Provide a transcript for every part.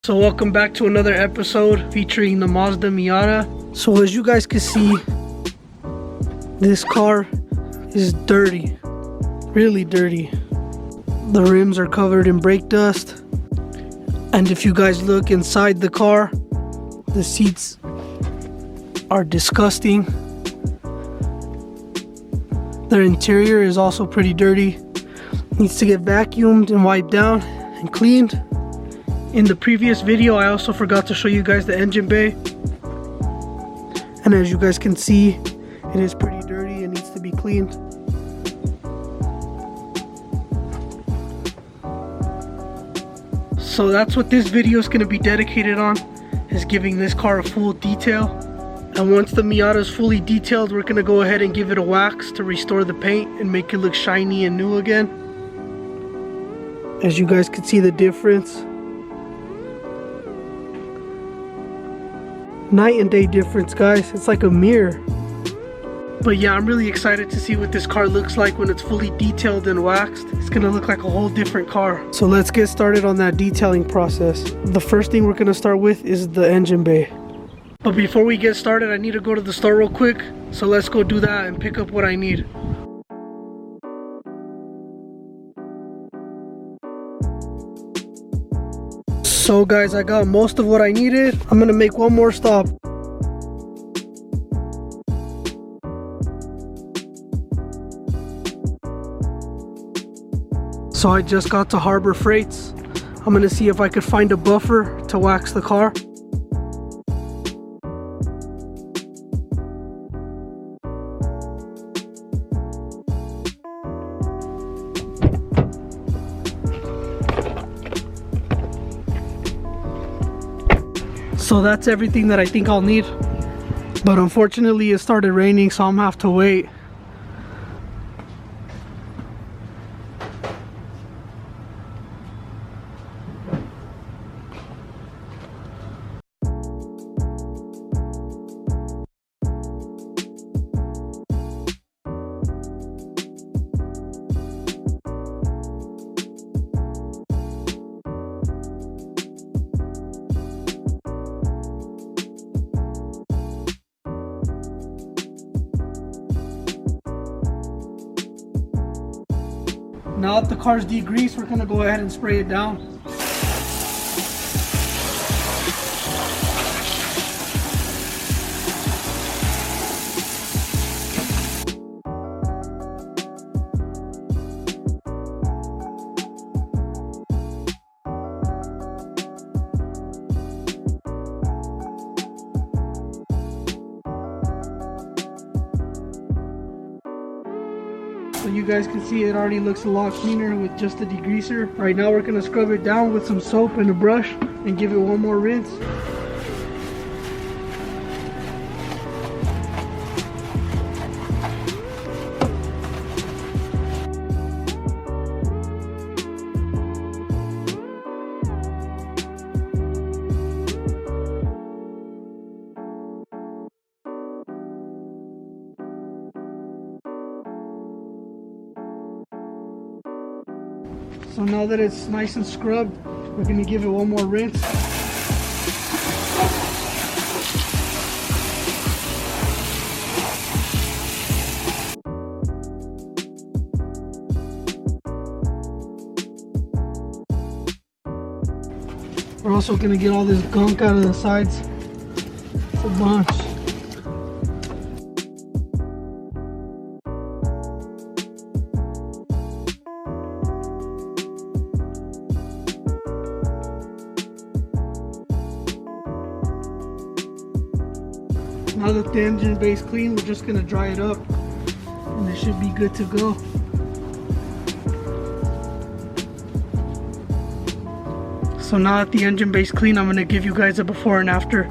So welcome back to another episode featuring the Mazda MIata. So as you guys can see, this car is dirty, really dirty. The rims are covered in brake dust, and if you guys look inside the car, the seats are disgusting. The interior is also pretty dirty. Needs to get vacuumed and wiped down and cleaned. In the previous video, I also forgot to show you guys the engine bay. And as you guys can see, it is pretty dirty and needs to be cleaned. So that's what this video is going to be dedicated on, is giving this car a full detail. And once the Miata is fully detailed, we're going to go ahead and give it a wax to restore the paint and make it look shiny and new again. As you guys can see the difference. Night and day difference, guys. It's like a mirror. But yeah, I'm really excited to see what this car looks like when it's fully detailed and waxed. It's gonna look like a whole different car. So let's get started on that detailing process. The first thing we're gonna start with is the engine bay. But before we get started, I need to go to the store real quick. So let's go do that and pick up what I need. So guys, I got most of what I needed. I'm gonna make one more stop. So I just got to Harbor Freights. I'm gonna see if I could find a buffer to wax the car. So that's everything that I think I'll need. But unfortunately it started raining, so I'm gonna have to wait. Now that the car's degreased, we're gonna go ahead and spray it down. So you guys can see it already looks a lot cleaner with just the degreaser. Right now we're gonna scrub it down with some soap and a brush and give it one more rinse. So now that it's nice and scrubbed, we're gonna give it one more rinse. We're also gonna get all this gunk out of the sides. It's a bunch. Now that the engine bay is clean, we're just gonna dry it up and it should be good to go. So now that the engine bay is clean, I'm gonna give you guys a before and after.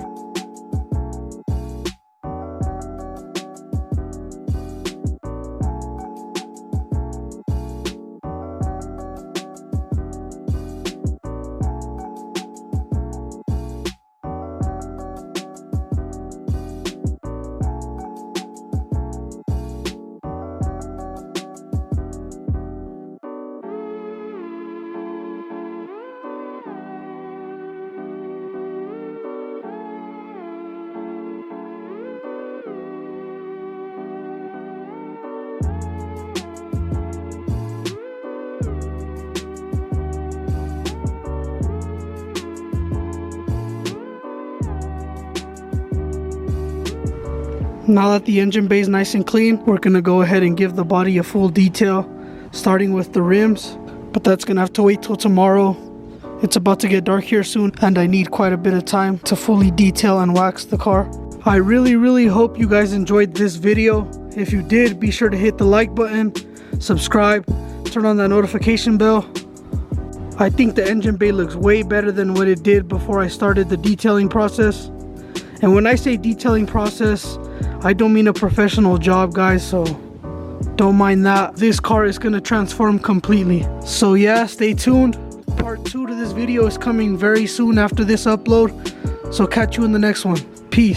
Now that the engine bay is nice and clean, we're gonna go ahead and give the body a full detail, starting with the rims, but that's gonna have to wait till tomorrow. It's about to get dark here soon, and I need quite a bit of time to fully detail and wax the car. I really hope you guys enjoyed this video. If you did, be sure to hit the like button, subscribe, turn on that notification bell. I think the engine bay looks way better than what it did before I started the detailing process. And when I say detailing process, I don't mean a professional job, guys, so don't mind that. This car is gonna transform completely. So yeah, stay tuned. Part 2 to this video is coming very soon after this upload. So catch you in the next one. Peace.